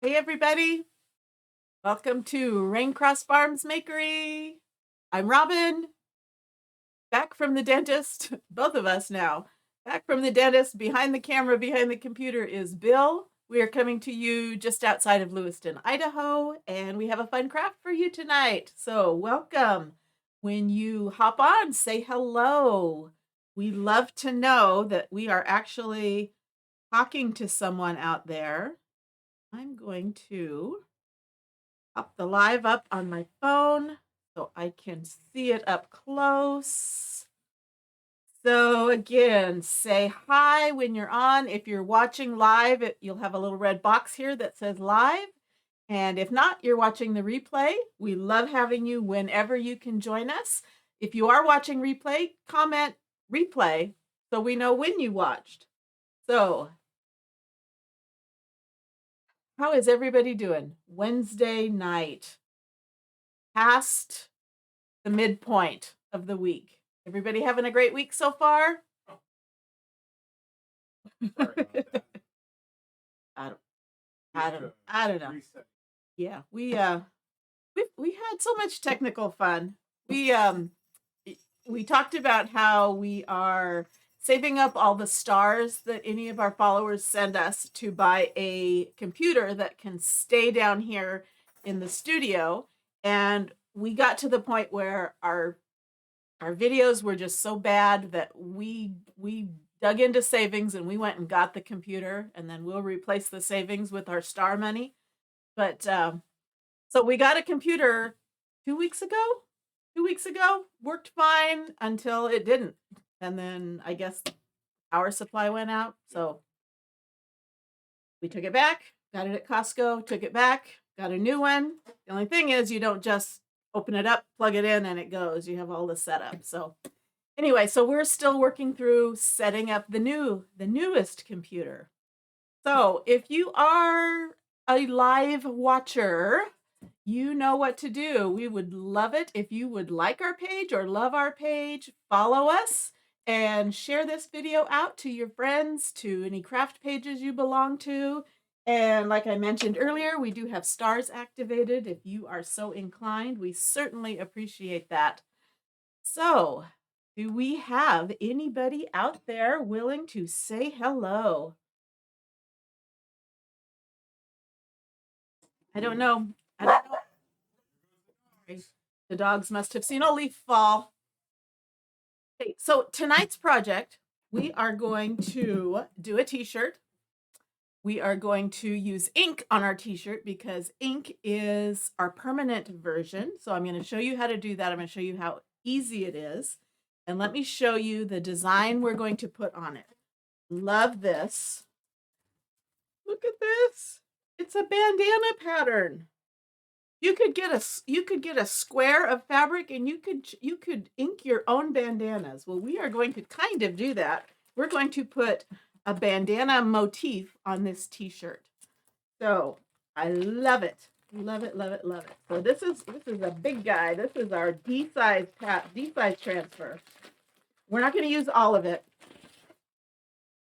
Hey everybody, welcome to Raincross Farms Makery. I'm Robin, back from the dentist, both of us now. Back from the dentist, behind the camera, behind the computer is Bill. We are coming to you just outside of Lewiston, Idaho, and we have a fun craft for you tonight. So welcome. When you hop on, say hello. We love to know that we are actually talking to someone out there. I'm going to pop the live up on my phone so I can see it up close. So again, say hi when you're on. If you're watching live, you'll have a little red box here that says live. And if not, you're watching the replay. We love having you whenever you can join us. If you are watching replay, comment replay so we know when you watched. So how is everybody doing? Wednesday night, past the midpoint of the week. Everybody having a great week so far? I don't, I don't know. Yeah, we had so much technical fun. We talked about how we are saving up all the stars that any of our followers send us to buy a computer that can stay down here in the studio. And we got to the point where our videos were just so bad that we dug into savings and we went and got the computer, and then we'll replace the savings with our star money. But so we got a computer 2 weeks ago. 2 weeks ago, worked fine until it didn't, and then I guess power supply went out. So we took it back, got it at Costco, took it back, got a new one. The only thing is you don't just open it up, plug it in, and it goes. You have all the setup. So anyway, so we're still working through setting up the newest computer. So if you are a live watcher, you know what to do. We would love it if you would like our page or love our page, follow us, and share this video out to your friends, to any craft pages you belong to. And like I mentioned earlier, we do have stars activated if you are so inclined. We certainly appreciate that. So, do we have anybody out there willing to say hello? I don't know. I don't know. The dogs must have seen a leaf fall. Okay, so tonight's project, we are going to do a t-shirt. We are going to use ink on our t-shirt because ink is our permanent version. So I'm going to show you how to do that. I'm going to show you how easy it is. And let me show you the design we're going to put on it. Love this. Look at this. It's a bandana pattern. You could get a square of fabric and you could ink your own bandanas. Well, we are going to kind of do that. We're going to put a bandana motif on this t-shirt. So I love it. Love it, love it, love it. So this is a big guy. This is our D size transfer. We're not going to use all of it.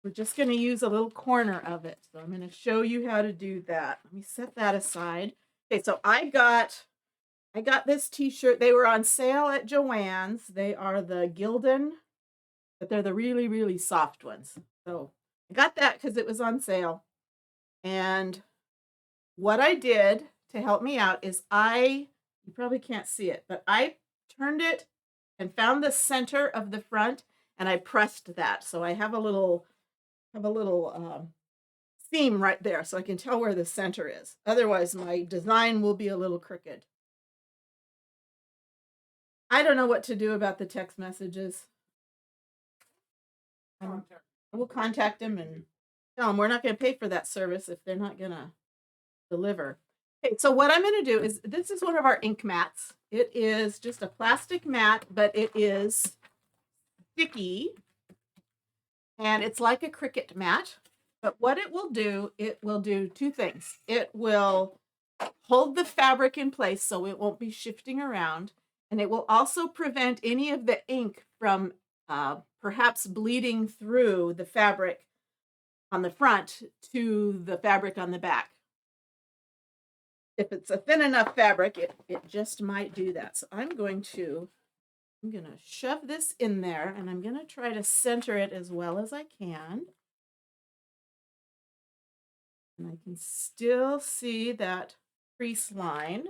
We're just going to use a little corner of it. So I'm going to show you how to do that. Let me set that aside. Okay, so I got this t-shirt. They were on sale at Joann's. They are the Gildan, but they're the really, really soft ones. So I got that because it was on sale. And what I did to help me out is you probably can't see it, but I turned it and found the center of the front and I pressed that. So I have a little seam right there so I can tell where the center is. Otherwise, my design will be a little crooked. I don't know what to do about the text messages. We'll contact them and tell them we're not going to pay for that service if they're not going to deliver. Okay, so what I'm going to do is, this is one of our ink mats. It is just a plastic mat, but it is sticky. And it's like a Cricut mat. But what it will do two things. It will hold the fabric in place so it won't be shifting around. And it will also prevent any of the ink from perhaps bleeding through the fabric on the front to the fabric on the back. if it's a thin enough fabric, it just might do that. So I'm gonna shove this in there and I'm gonna try to center it as well as I can. And I can still see that crease line.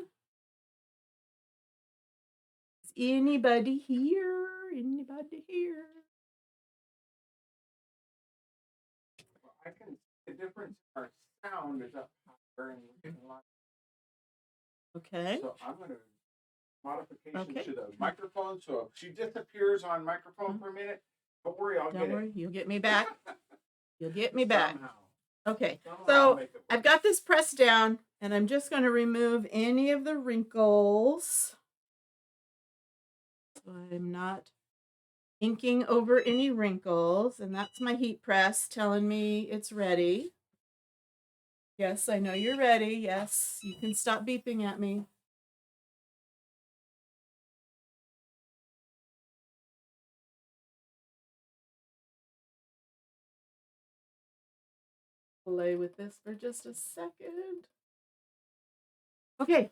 Is anybody here? Anybody here? Well, I can see the difference in our sound is up higher and lower. Okay. So I'm going to modification to the microphone. So if she disappears on microphone for a minute, don't worry, I'll get it. You'll get me back. You'll get me back. Somehow. Okay, Somehow so I've got this pressed down and I'm just going to remove any of the wrinkles. So I'm not inking over any wrinkles, and that's my heat press telling me it's ready. Yes, I know you're ready. Yes, you can stop beeping at me. Play with this for just a second. Okay.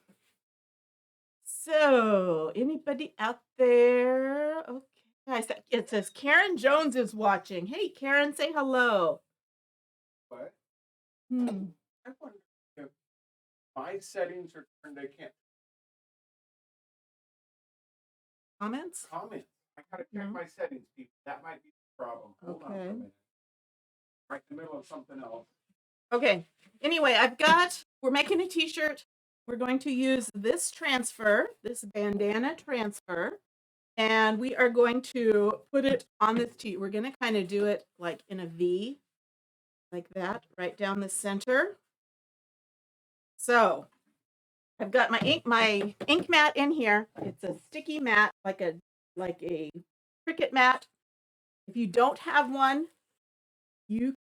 So, anybody out there? Okay. It says Karen Jones is watching. Hey, Karen, say hello. What? I wonder if my settings are turned. I can't. Comments? I gotta check my settings, people. That might be the problem. Hold on for a minute. Right in the middle of something else. Okay. Anyway, we're making a t-shirt. We're going to use this transfer, this bandana transfer, and we are going to put it on this tee. We're going to kind of do it like in a V, like that, right down the center. So I've got my ink mat in here. It's a sticky mat, like a Cricut mat. If you don't have one, you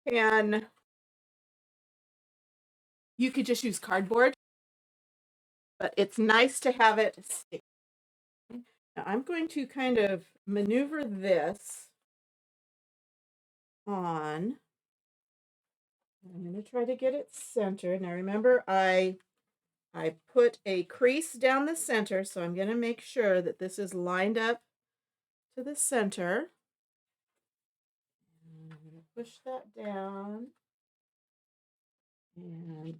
could just use cardboard, but it's nice to have it sticky. Now I'm going to kind of maneuver this on. I'm going to try to get it centered. Now remember, I put a crease down the center, so I'm going to make sure that this is lined up to the center. I'm going to push that down. And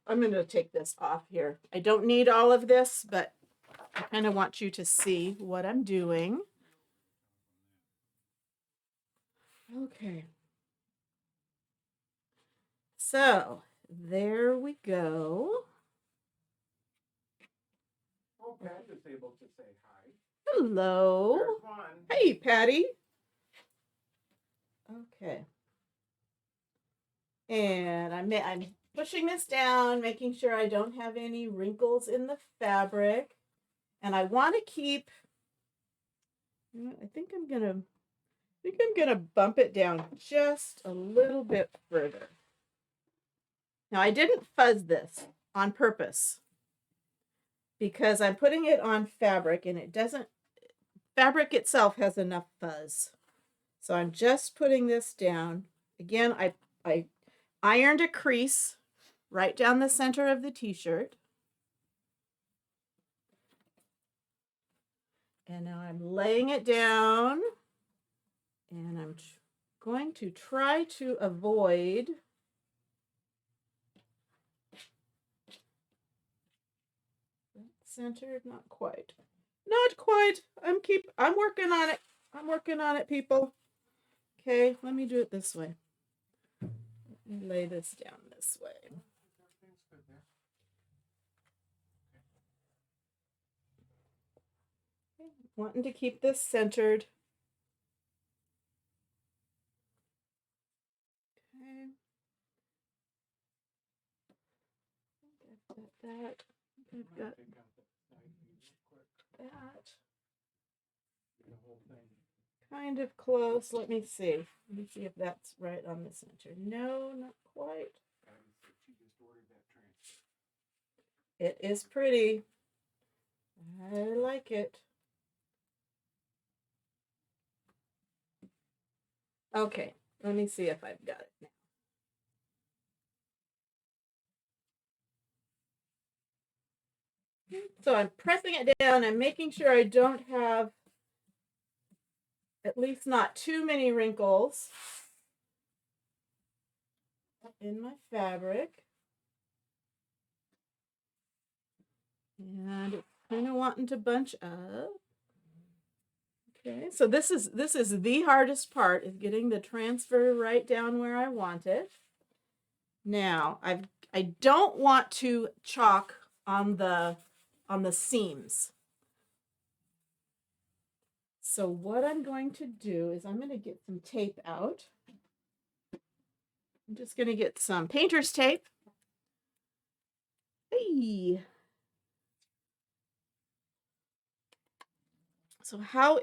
I'm going to take this off here. I don't need all of this, but I kind of want you to see what I'm doing. Okay. So there we go. Oh, Pat is able to say hi. Hello. There's one. Hey, Patty. Okay. And I'm pushing this down, making sure I don't have any wrinkles in the fabric. And I want to keep, I think I'm gonna bump it down just a little bit further. Now I didn't fuzz this on purpose because I'm putting it on fabric and fabric itself has enough fuzz. So I'm just putting this down. Again, I ironed a crease right down the center of the t-shirt. And now I'm laying it down and I'm going to try to avoid centered, not quite. Not quite. I'm working on it. I'm working on it, people. Okay, let me do it this way. Let me lay this down this way. Okay, wanting to keep this centered. Okay. I've got that. I've got that. Kind of close. Let me see. Let me see if that's right on the center. No, not quite. It is pretty. I like it. Okay, let me see if I've got it now. So I'm pressing it down. I'm making sure I don't have, at least not too many wrinkles in my fabric. And it's kind of wanting to bunch up. Okay, so this is the hardest part, is getting the transfer right down where I want it. Now, I don't want to chalk on the seams. So what I'm going to do is I'm going to get some tape out. I'm just going to get some painter's tape. Hey. So how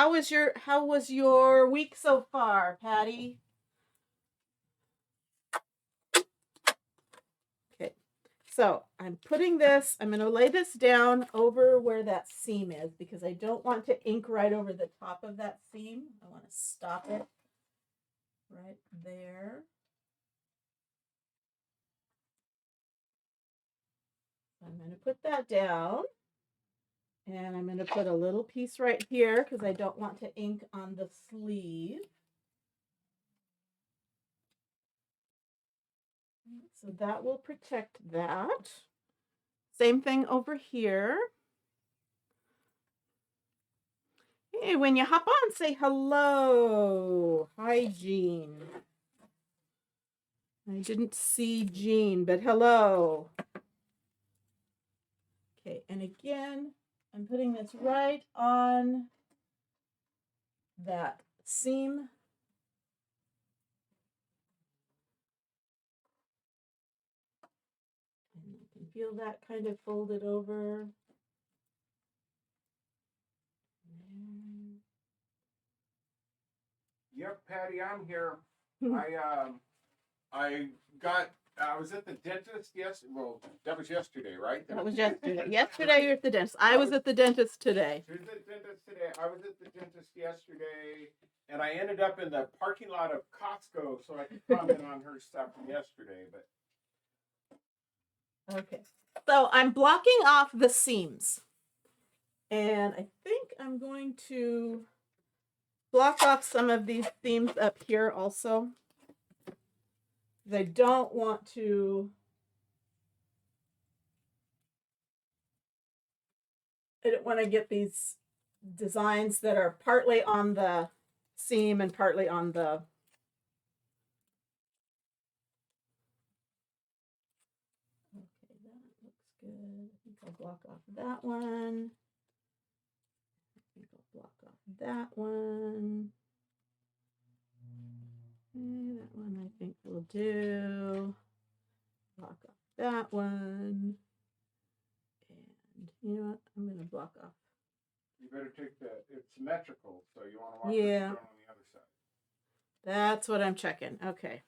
was your week so far, Patty? Okay. So I'm putting this, I'm going to lay this down over where that seam is, because I don't want to ink right over the top of that seam. I want to stop it right there. I'm going to put that down, and I'm going to put a little piece right here because I don't want to ink on the sleeve. So that will protect that. Same thing over here. Hey, when you hop on, say hello. Hi, Jean. I didn't see Jean, but hello. Okay, and again, I'm putting this right on that seam. And you can feel that kind of folded over. Yep, Patty, I'm here. I was at the dentist yesterday. Well, that was yesterday, right? That was yesterday. Yesterday you were at the dentist. I was at the dentist today. You're at the dentist today. I was at the dentist yesterday, and I ended up in the parking lot of Costco, so I could comment on her stuff from yesterday. But okay, so I'm blocking off the seams, and I think I'm going to block off some of these seams up here also. I don't want to. I don't want to get these designs that are partly on the seam and partly on the. Okay, that looks good. I think I'll block off that one. I think I'll block off that one. Okay, that one I think will do. Block off that one. And you know what? I'm going to block off. you better take it's symmetrical, so you want to watch Yeah. what's going on the other side. That's what I'm checking. Okay.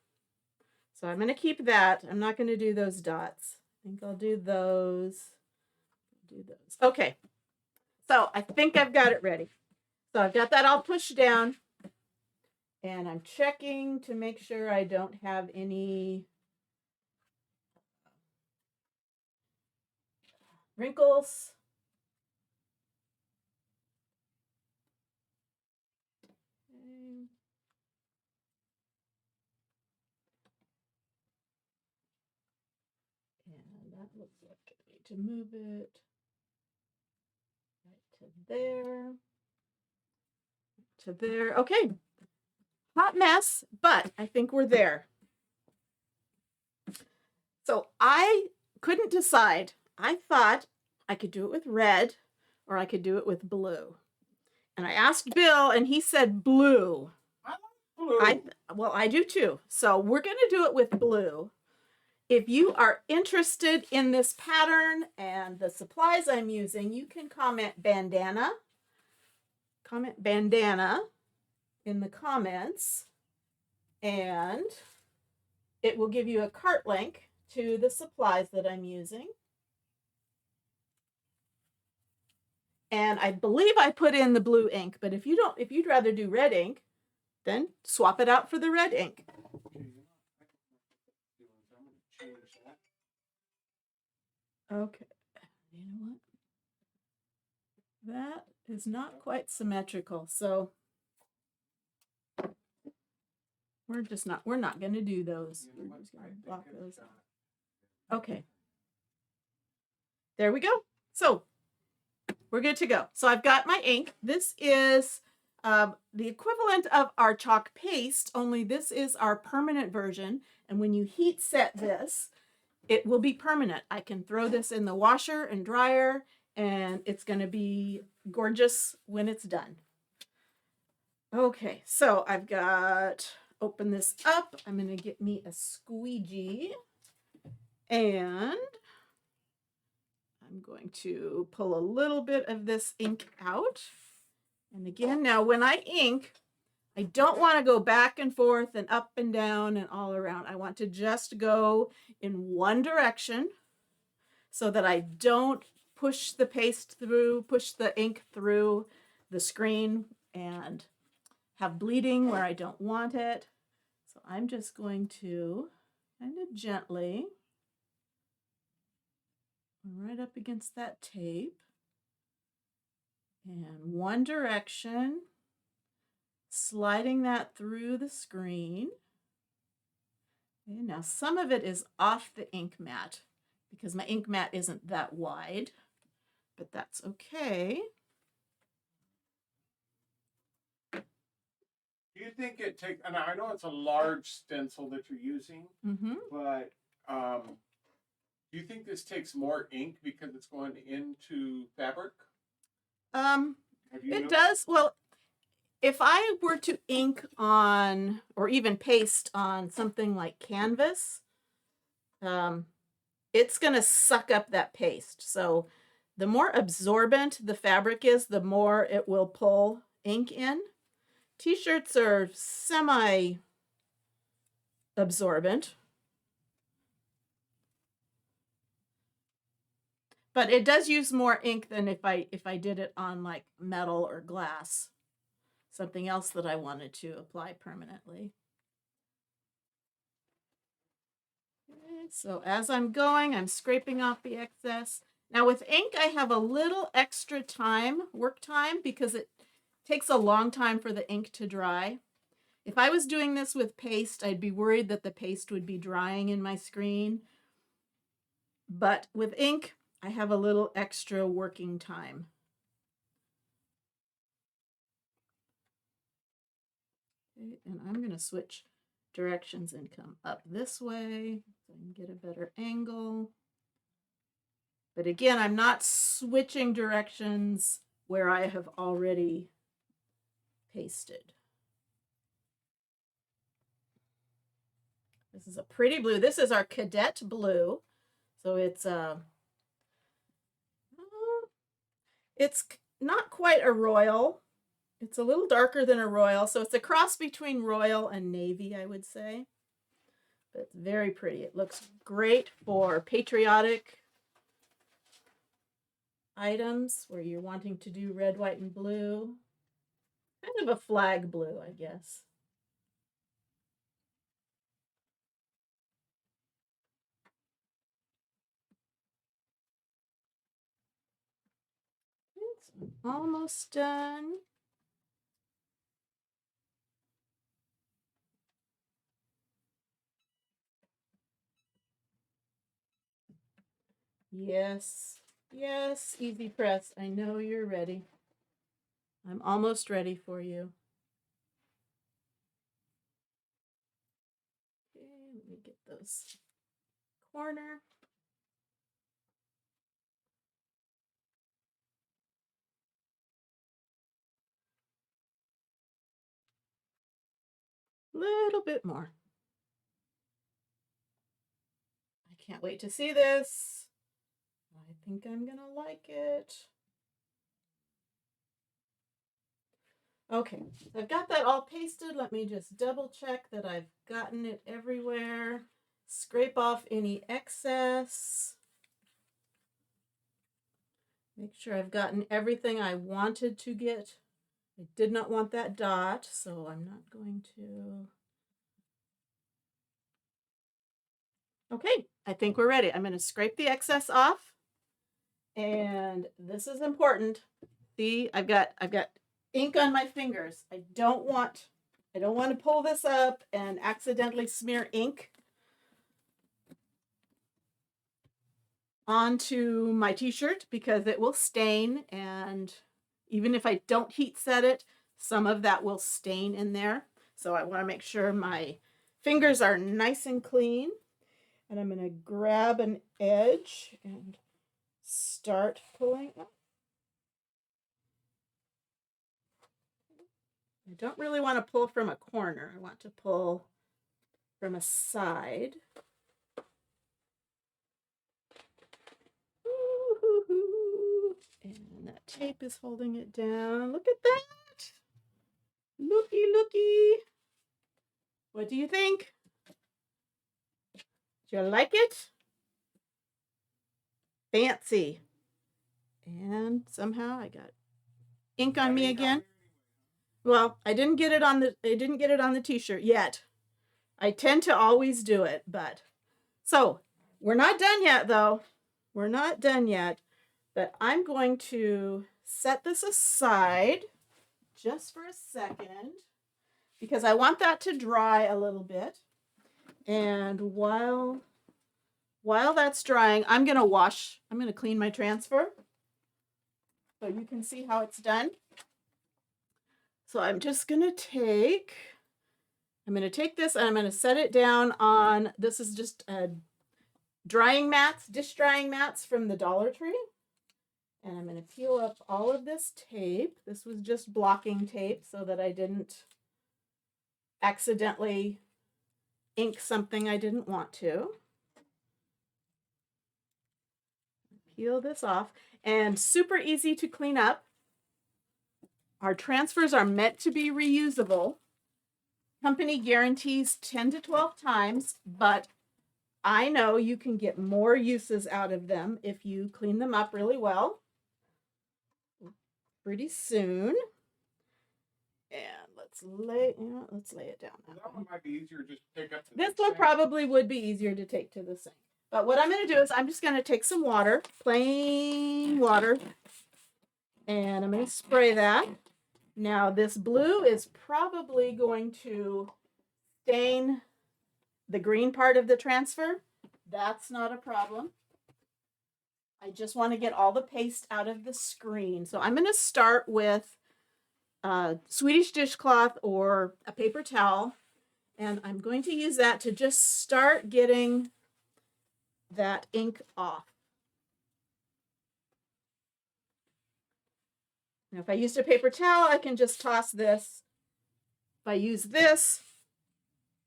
So I'm going to keep that. I'm not going to do those dots. I think I'll do those. Okay. So I think I've got it ready. So I've got that all pushed down. And I'm checking to make sure I don't have any wrinkles. Okay. And that looks like I need to move it right to there. To there. Okay. Hot mess, but I think we're there. So I couldn't decide. I thought I could do it with red or I could do it with blue. And I asked Bill and he said blue. I like blue. Well, I do too. So we're going to do it with blue. If you are interested in this pattern and the supplies I'm using, you can comment bandana. Comment bandana in the comments, and it will give you a cart link to the supplies that I'm using. And I believe I put in the blue ink, but if you'd rather do red ink, then swap it out for the red ink. Okay. You know what? that is not quite symmetrical. So we're not going to do those. We're just going to block those out. Okay. There we go. So we're good to go. So I've got my ink. This is the equivalent of our chalk paste, only this is our permanent version. And when you heat set this, it will be permanent. I can throw this in the washer and dryer, and it's going to be gorgeous when it's done. Okay, so I've got, open this up. I'm going to get me a squeegee, and I'm going to pull a little bit of this ink out. And again, now when I ink, I don't want to go back and forth and up and down and all around. I want to just go in one direction so that I don't push the paste through, push the ink through the screen and have bleeding where I don't want it. So I'm just going to kind of gently, right up against that tape, and one direction, sliding that through the screen. Okay, now some of it is off the ink mat because my ink mat isn't that wide, but that's okay. Do you think it takes, and I know it's a large stencil that you're using, but do you think this takes more ink because it's going into fabric? It does. Well, if I were to ink on, or even paste on something like canvas, it's going to suck up that paste. So the more absorbent the fabric is, the more it will pull ink in. T-shirts are semi-absorbent, but it does use more ink than if I did it on like metal or glass, something else that I wanted to apply permanently. Okay, so as I'm going, I'm scraping off the excess. Now with ink, I have a little extra time, work time, because it takes a long time for the ink to dry. If I was doing this with paste, I'd be worried that the paste would be drying in my screen. But with ink, I have a little extra working time. Okay, and I'm going to switch directions and come up this way so I can get a better angle. But again, I'm not switching directions where I have already pasted. This is a pretty blue. This is our cadet blue. So it's not quite a royal. It's a little darker than a royal. So it's a cross between royal and navy, I would say. But it's very pretty. It looks great for patriotic items where you're wanting to do red, white, and blue. Kind of a flag blue, I guess. It's almost done. Yes, yes, easy press. I know you're ready. I'm almost ready for you. Okay, let me get those corner. Little bit more. I can't wait to see this. I think I'm gonna like it. Okay, so I've got that all pasted. Let me just double check that I've gotten it everywhere. Scrape off any excess. Make sure I've gotten everything I wanted to get. I did not want that dot, so I'm not going to. Okay, I think we're ready. I'm going to scrape the excess off. And this is important. See, I've got ink on my fingers. I don't want to pull this up and accidentally smear ink onto my t-shirt because it will stain, and even if I don't heat set it, some of that will stain in there. So I want to make sure my fingers are nice and clean. And I'm going to grab an edge and start pulling up. I don't really want to pull from a corner. I want to pull from a side. And that tape is holding it down. Look at that. Looky, looky. What do you think? Do you like it? Fancy. And somehow I got ink on me again. Well, I didn't get it on the t-shirt yet. I tend to always do it, but so we're not done yet though. We're not done yet, but I'm going to set this aside just for a second because I want that to dry a little bit. And while that's drying, I'm going to clean my transfer so you can see how it's done. So I'm just going to take this and I'm going to set it down on, this is just dish drying mats from the Dollar Tree. And I'm going to peel up all of this tape. This was just blocking tape so that I didn't accidentally ink something I didn't want to. Peel this off, and super easy to clean up. Our transfers are meant to be reusable. Company guarantees 10 to 12 times, but I know you can get more uses out of them if you clean them up really well. Pretty soon. And let's lay it down. That one might be easier just to take up to this one probably would be easier to take to the sink. But what I'm going to do is I'm just going to take some water, plain water, and I'm going to spray that. Now this blue is probably going to stain the green part of the transfer. That's not a problem. I just want to get all the paste out of the screen. So I'm going to start with a Swedish dishcloth or a paper towel, and I'm going to use that to just start getting that ink off. Now, if I used a paper towel, I can just toss this. If I use this,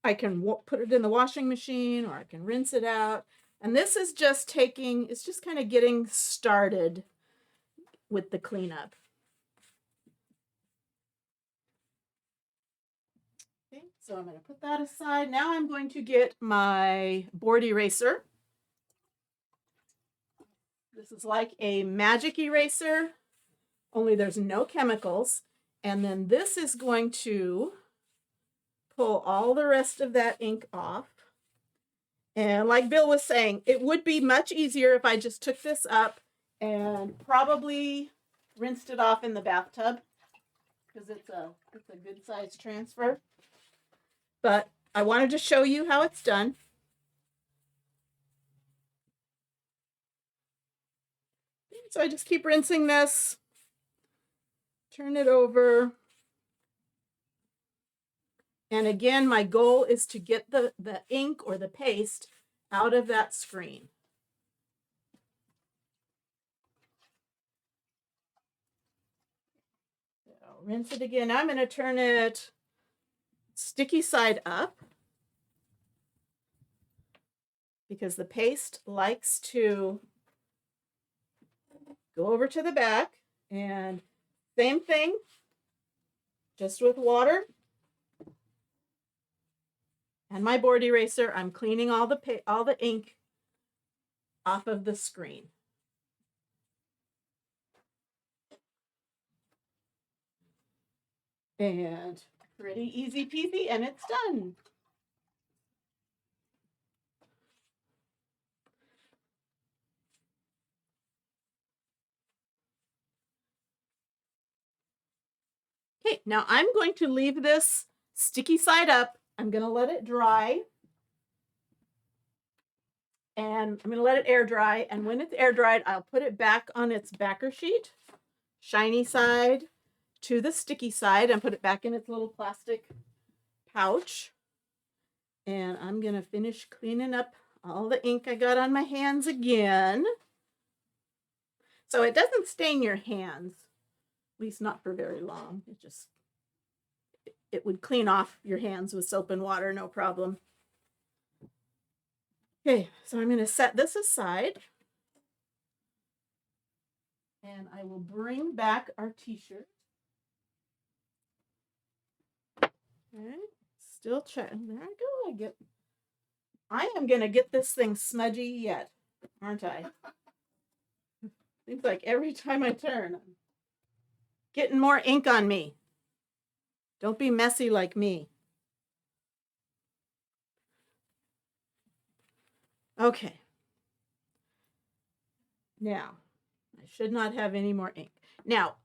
I can put it in the washing machine, or I can rinse it out. And this is just it's just kind of getting started with the cleanup. Okay, so I'm going to put that aside. Now I'm going to get my board eraser. This is like a magic eraser, only there's no chemicals. And then this is going to pull all the rest of that ink off. And like Bill was saying, it would be much easier if I just took this up and probably rinsed it off in the bathtub because it's a good size transfer. But I wanted to show you how it's done. So I just keep rinsing this, turn it over. And again, my goal is to get the ink or the paste out of that screen. So rinse it again. I'm going to turn it sticky side up because the paste likes to go over to the back. And same thing, just with water. And my board eraser, I'm cleaning all the ink off of the screen. And pretty easy peasy, and it's done. Okay, now I'm going to leave this sticky side up. I'm going to let it dry. And I'm going to let it air dry. And when it's air dried, I'll put it back on its backer sheet, shiny side to the sticky side, and put it back in its little plastic pouch. And I'm going to finish cleaning up all the ink I got on my hands again. So it doesn't stain your hands, at least not for very long. It would clean off your hands with soap and water, no problem. Okay, so I'm going to set this aside. And I will bring back our t-shirt. Okay, still checking. There I go. I am going to get this thing smudgy yet, aren't I? Seems like every time I turn, I'm getting more ink on me. Don't be messy like me. Okay. Now, I should not have any more ink. Now,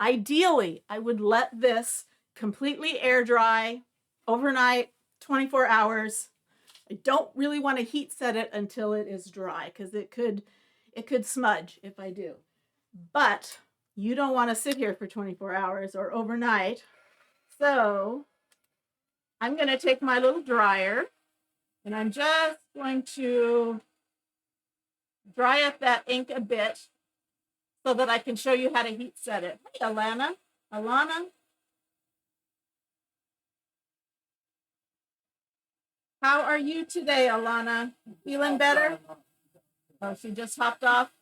ideally, I would let this completely air dry overnight, 24 hours. I don't really want to heat set it until it is dry because it could smudge if I do. But you don't want to sit here for 24 hours or overnight. So I'm going to take my little dryer and I'm just going to dry up that ink a bit so that I can show you how to heat set it. Hey, Alana. How are you today, Alana? Feeling better? Oh, she just hopped off?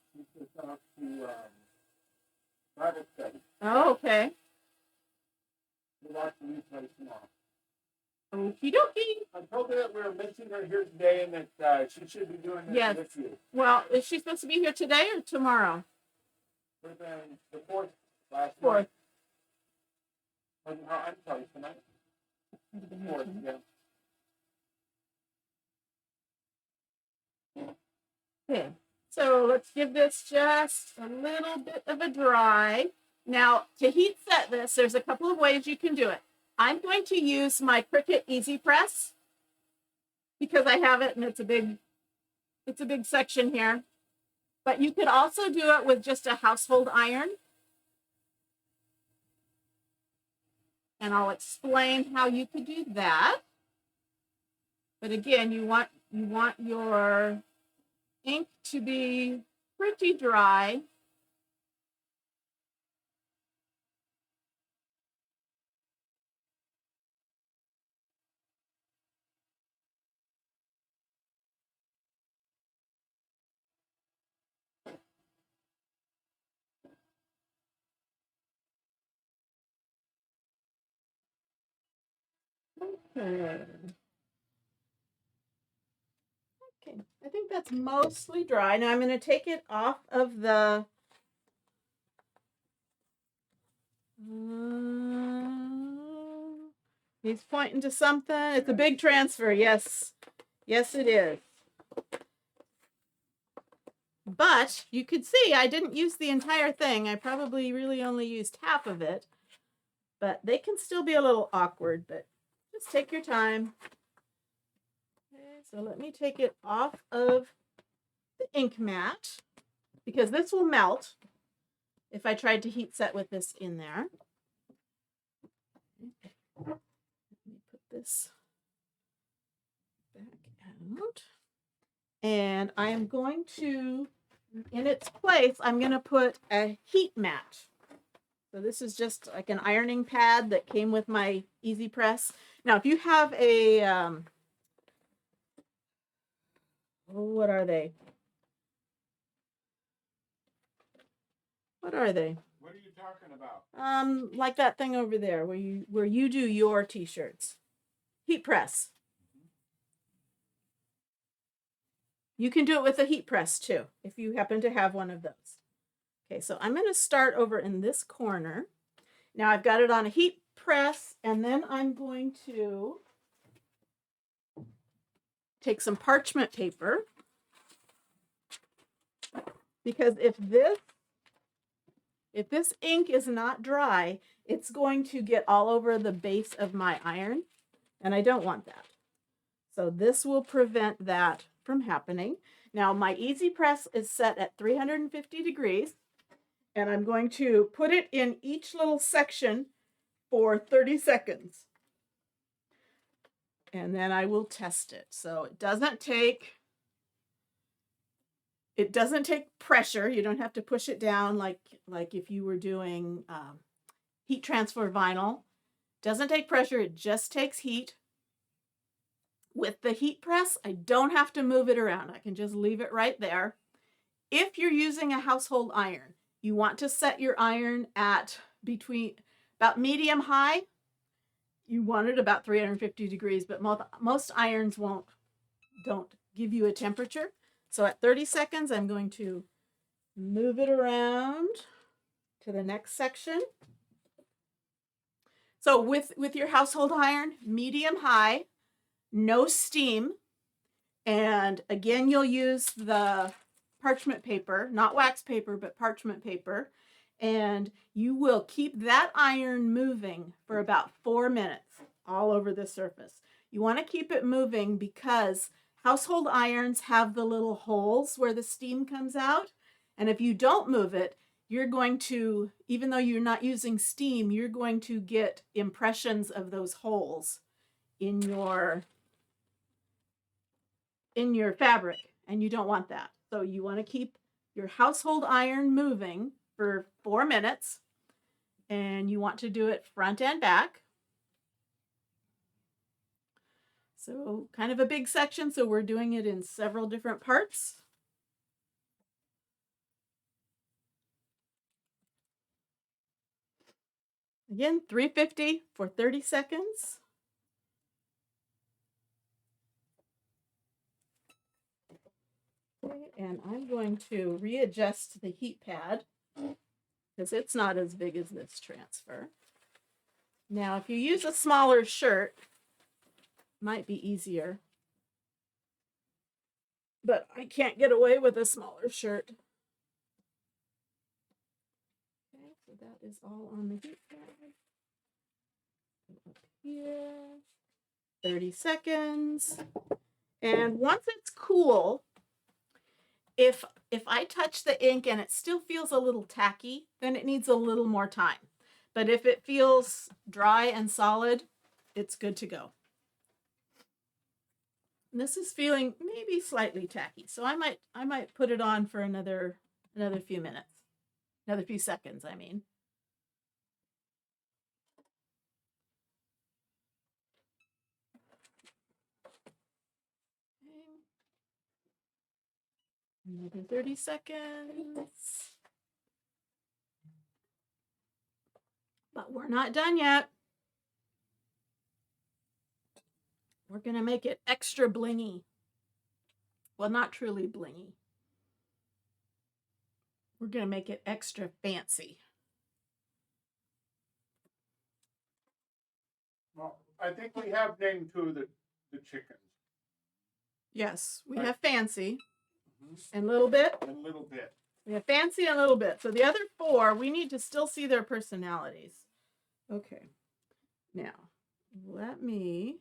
Oh, okay. Okie dokie. I told her that we were missing her here today and that she should be doing this with you. Well, is she supposed to be here today or tomorrow? Would have been the 4th last 4th. night. I'm sorry, tonight. 4th, yeah. Okay, so let's give this just a little bit of a dry. Now, to heat set this, there's a couple of ways you can do it. I'm going to use my Cricut Easy Press because I have it and it's a big section here. But you could also do it with just a household iron. And I'll explain how you could do that. But again, you want your ink to be pretty dry. Okay. Okay, I think that's mostly dry. Now I'm going to take it off of the he's pointing to something. It's a big transfer. Yes. Yes, it is. But you could see I didn't use the entire thing. I probably really only used half of it. But they can still be a little awkward, but just take your time. Okay, so let me take it off of the ink mat because this will melt if I tried to heat set with this in there. Let me put this back out. And I am going to, in its place, I'm going to put a heat mat. So this is just like an ironing pad that came with my Easy Press. Now, if you have a, what are they? What are they? What are you talking about? Like that thing over there where you do your t-shirts. Heat press. You can do it with a heat press too, if you happen to have one of those. Okay, so I'm going to start over in this corner. Now I've got it on a heat press, and then I'm going to take some parchment paper, because if this If this ink is not dry, it's going to get all over the base of my iron, and I don't want that. So this will prevent that from happening. Now my easy press is set at 350 degrees, and I'm going to put it in each little section for 30 seconds. And then I will test it. So it doesn't take pressure. You don't have to push it down like if you were doing heat transfer vinyl. Doesn't take pressure, it just takes heat. With the heat press, I don't have to move it around. I can just leave it right there. If you're using a household iron, you want to set your iron at between about medium high. You want it about 350 degrees, but most irons don't give you a temperature. So at 30 seconds, I'm going to move it around to the next section. So with your household iron, medium high, no steam. And again, you'll use the parchment paper, not wax paper, but parchment paper. And you will keep that iron moving for about 4 minutes all over the surface. You want to keep it moving because household irons have the little holes where the steam comes out. And if you don't move it, you're going to, even though you're not using steam, you're going to get impressions of those holes in your fabric, and you don't want that. So you want to keep your household iron moving for 4 minutes, and you want to do it front and back. So kind of a big section, so we're doing it in several different parts. Again, 350 for 30 seconds. Okay, and I'm going to readjust the heat pad because it's not as big as this transfer. Now, if you use a smaller shirt, it might be easier. But I can't get away with a smaller shirt. Okay, so that is all on the heat pad. Up here, 30 seconds. And once it's cool, if I touch the ink and it still feels a little tacky, then it needs a little more time. But if it feels dry and solid, it's good to go. And this is feeling maybe slightly tacky, so I might put it on for another few minutes, another few seconds, I mean. Okay. Another 30 seconds. But we're not done yet. We're going to make it extra blingy. Well, not truly blingy. We're going to make it extra fancy. Well, I think we have named 2 of the chickens. Yes, we have Fancy and Little Bit. And Little Bit. We have Fancy and Little Bit. So the other 4, we need to still see their personalities. Okay. Now, let me,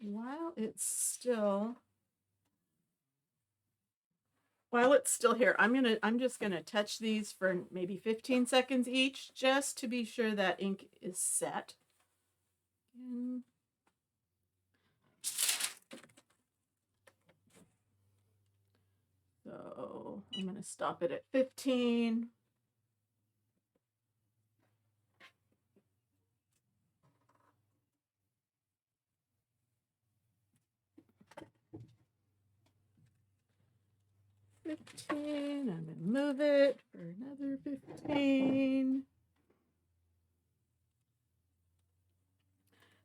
while it's still here, I'm just gonna touch these for maybe 15 seconds each, just to be sure that ink is set. So I'm gonna stop it at 15. I'm gonna move it for another 15.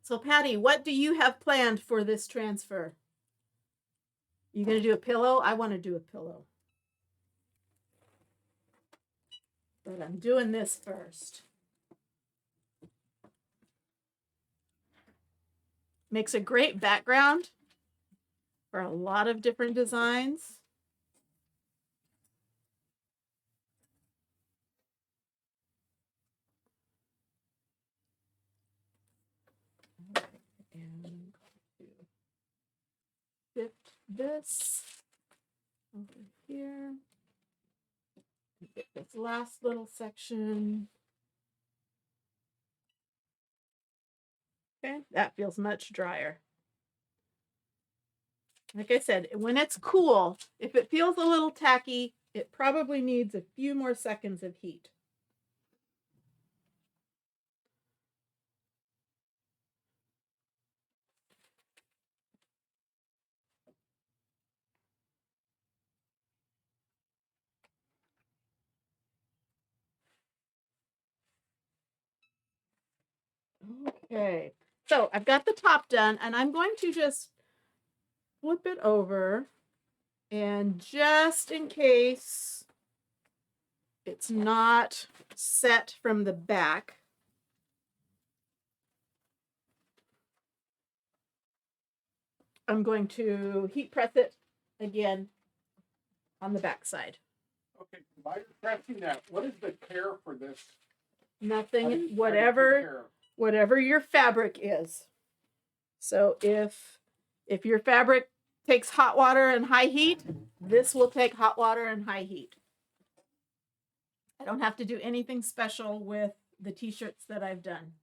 So Patty, what do you have planned for this transfer? You gonna do a pillow? I want to do a pillow. But I'm doing this first. Makes a great background for a lot of different designs. this over here. Get this last little section. Okay, that feels much drier. Like I said, when it's cool, if it feels a little tacky, it probably needs a few more seconds of heat. Okay, so I've got the top done, and I'm going to just flip it over, and just in case it's not set from the back, I'm going to heat press it again on the back side. Okay, while you're pressing that, what is the care for this? Nothing, whatever your fabric is. So if your fabric takes hot water and high heat, this will take hot water and high heat. I don't have to do anything special with the t-shirts that I've done.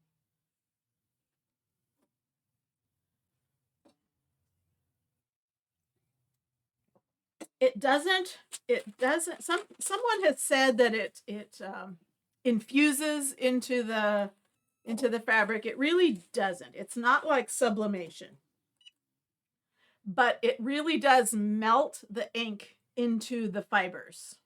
It doesn't, someone has said that it infuses into the fabric. It really doesn't. It's not like sublimation, but it really does melt the ink into the fibers.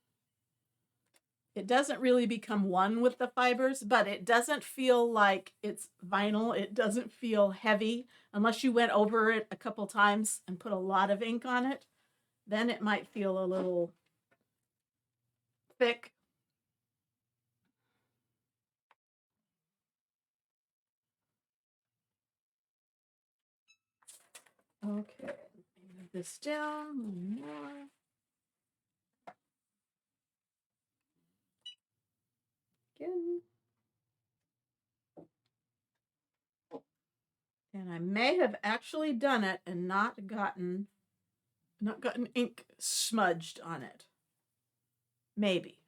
It doesn't really become one with the fibers, but it doesn't feel like it's vinyl. It doesn't feel heavy unless you went over it a couple times and put a lot of ink on it. Then it might feel a little thick. Okay, move this down more. Again. And I may have actually done it and not gotten ink smudged on it. Maybe.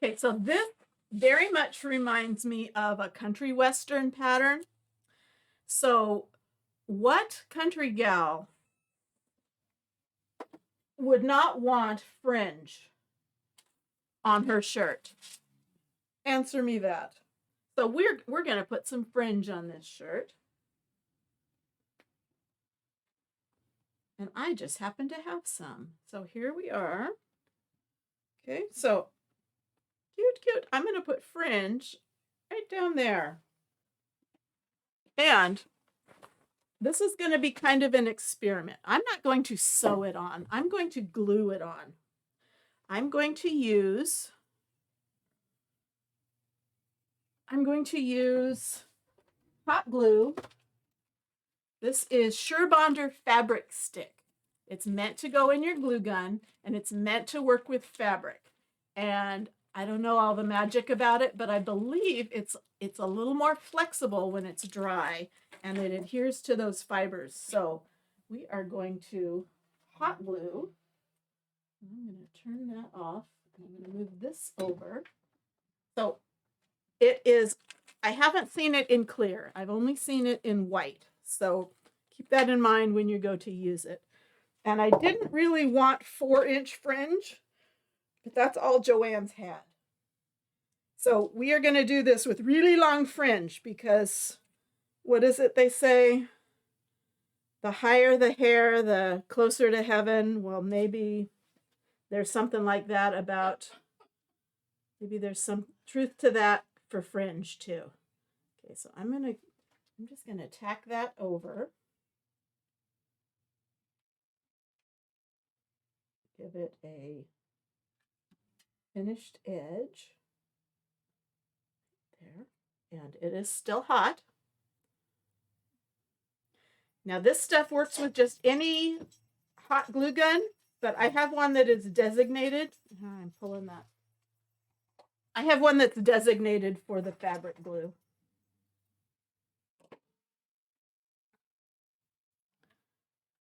Okay, so this very much reminds me of a country western pattern. So what country gal would not want fringe on her shirt? Answer me that. So we're going to put some fringe on this shirt. And I just happen to have some. So here we are. Okay, so cute. I'm going to put fringe right down there. And this is going to be kind of an experiment. I'm not going to sew it on. I'm going to glue it on. I'm going to use hot glue. This is Surebonder fabric stick. It's meant to go in your glue gun, and it's meant to work with fabric. And I don't know all the magic about it, but I believe it's a little more flexible when it's dry, and it adheres to those fibers. So we are going to hot glue. I'm going to turn that off. I'm going to move this over. So it is, I haven't seen it in clear. I've only seen it in white. So keep that in mind when you go to use it. And I didn't really want 4-inch fringe, but that's all Joanne's had. So we are going to do this with really long fringe because what is it they say? The higher the hair, the closer to heaven. Well, maybe there's something like that about, maybe there's some truth to that for fringe too. Okay, so I'm just going to tack that over. Give it a finished edge. There. And it is still hot. Now this stuff works with just any hot glue gun, but I have one that is designated. I'm pulling that. I have one that's designated for the fabric glue.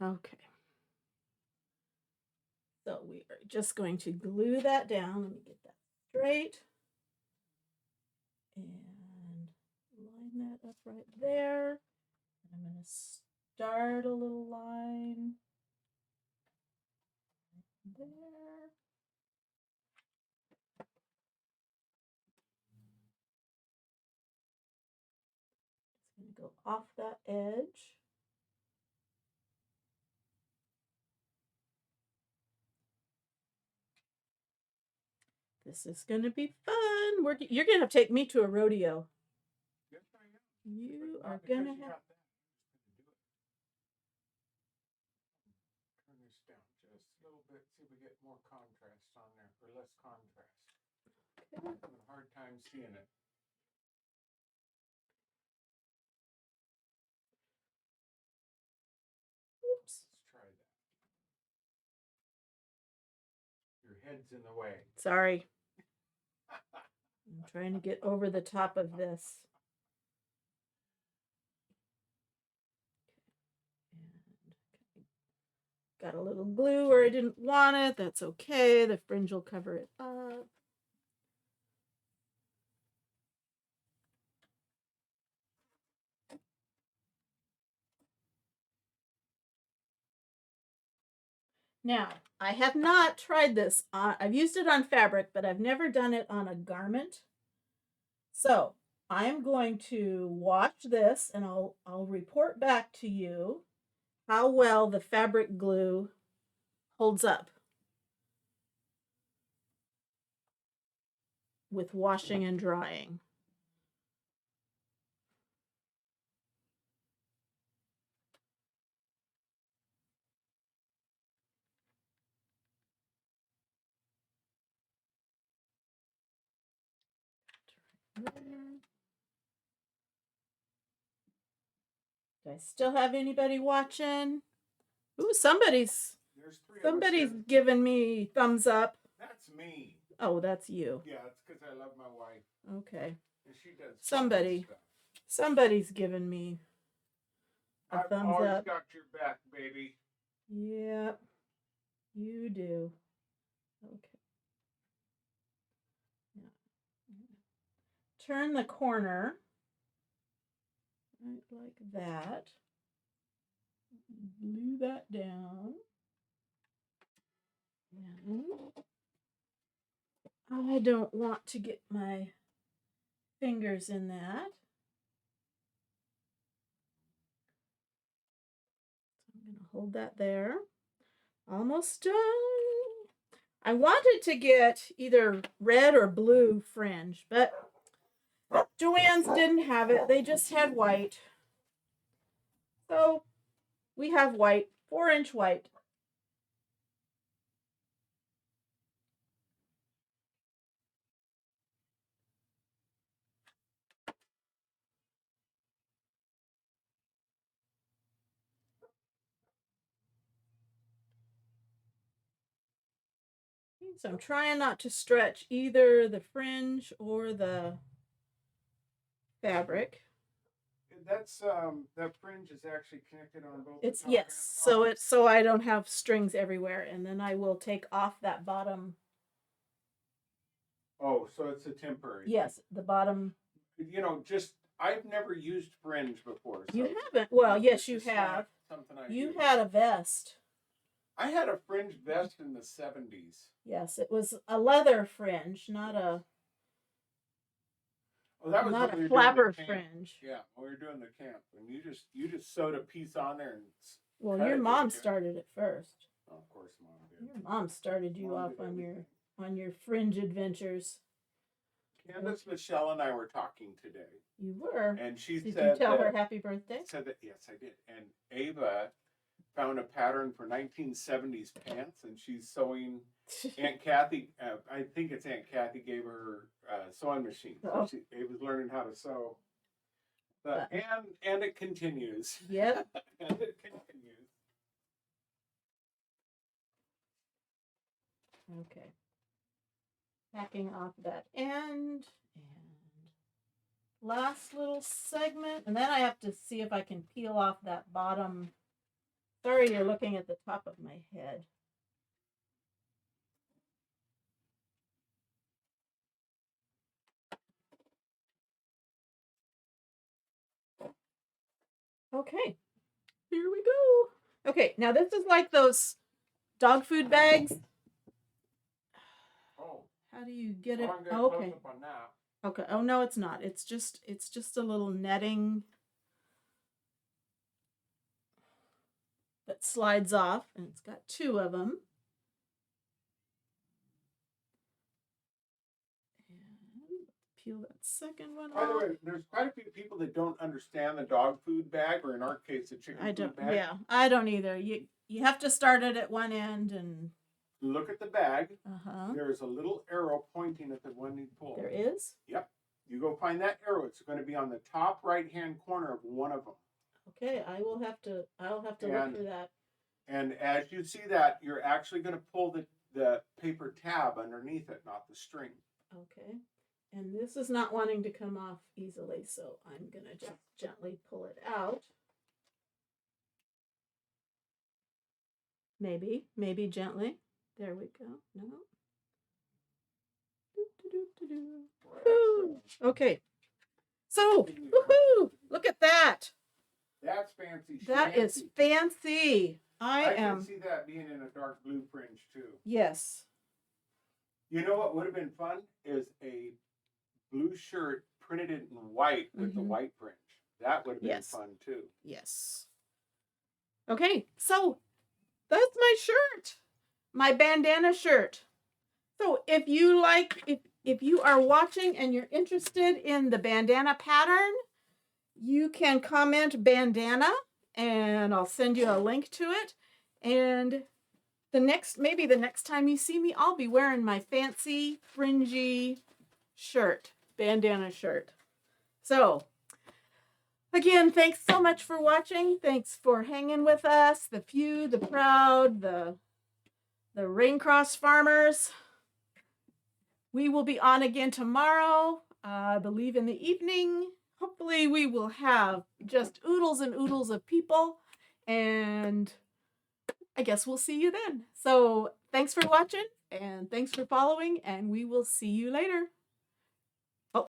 Okay. So we are just going to glue that down. Let me get that straight. And line that up right there. And I'm going to start a little line right there. Just going to go off that edge. This is going to be fun. You're going to take me to a rodeo. Yes, I am. You But are not going to because you have. got that. Turn this down just a little bit. See if we get more contrast on there, or less contrast. Okay. I'm having a hard time seeing it. Oops. Let's try that. Your head's in the way. Sorry. I'm trying to get over the top of this. And got a little glue where I didn't want it. That's okay. The fringe will cover it up. Now, I have not tried this. I've used it on fabric, but I've never done it on a garment. So I'm going to watch this and I'll report back to you how well the fabric glue holds up with washing and drying. Do I still have anybody watching? Ooh, somebody's giving me thumbs up. That's me. Oh, that's you. Yeah, it's because I love my wife. Okay. And she does Somebody's giving me a I've thumbs always up. got your back, baby. Yep, you do. Okay. Turn the corner right like that. Glue that down. And I don't want to get my fingers in that. I'm going to hold that there. Almost done. I wanted to get either red or blue fringe, but Joann's didn't have it. They just had white. So we have white, 4-inch white. So I'm trying not to stretch either the fringe or the fabric. That's that fringe is actually connected on both. It's yes, so I don't have strings everywhere, and then I will take off that bottom. Oh, so it's a temporary. Yes, the bottom. You know, just I've never used fringe before. So you haven't? Well, yes, you have. Something you had a vest. I had a fringe vest in the 70s. Yes, it was a leather fringe, not a. Oh, that was not a flapper fringe. Yeah, when we were doing the camp, and you just sewed a piece on there and. Well, your mom started it first. Oh, of course, mom did. Your mom started you off on your fringe adventures. Candace, Michelle, and I were talking today. You were. And she did said. Did you tell her happy birthday? Said that yes, I did. And Ava found a pattern for 1970s pants, and she's sewing. Aunt Kathy, I think it's Aunt Kathy gave her sewing machine. So Ava was learning how to sew. But and it continues. Yep. And it continues. Okay. Backing off that end and last little segment, and then I have to see if I can peel off that bottom Sorry, you're looking at the top of my head. Okay, here we go. Okay, now this is like those dog food bags. Oh. How do you get it? I'm gonna Oh, close okay. up on that. Okay. Oh no, it's not. It's just a little netting that slides off, and it's got two of them. And peel that second one By the off. way, there's quite a few people that don't understand the dog food bag, or in our case, the chicken food bag. Yeah, I don't either. You have to start it at one end and Look at the bag. uh-huh. There's a little arrow pointing at the one you pull. There is? Yep. You go find that arrow. It's going to be on the top right-hand corner of one of them. Okay, I'll have to look for that. And as you see that, you're actually going to pull the paper tab underneath it, not the string. Okay. And this is not wanting to come off easily, so I'm going to just gently pull it out. Maybe gently. There we go. No. Woo. Okay. So, woohoo! Look at that. That's fancy. That is fancy. I can see that being in a dark blue fringe too. Yes. You know what would have been fun is a blue shirt printed in white with the white fringe. That would have been fun too. Yes. Okay, so that's my shirt. My bandana shirt. So if you if you are watching and you're interested in the bandana pattern, you can comment bandana and I'll send you a link to it. And maybe the next time you see me, I'll be wearing my fancy fringy shirt, bandana shirt. So again, thanks so much for watching. Thanks for hanging with us. The few, the proud, the Raincross farmers. We will be on again tomorrow, I believe in the evening. Hopefully we will have just oodles and oodles of people, and I guess we'll see you then. So thanks for watching, and thanks for following, and we will see you later.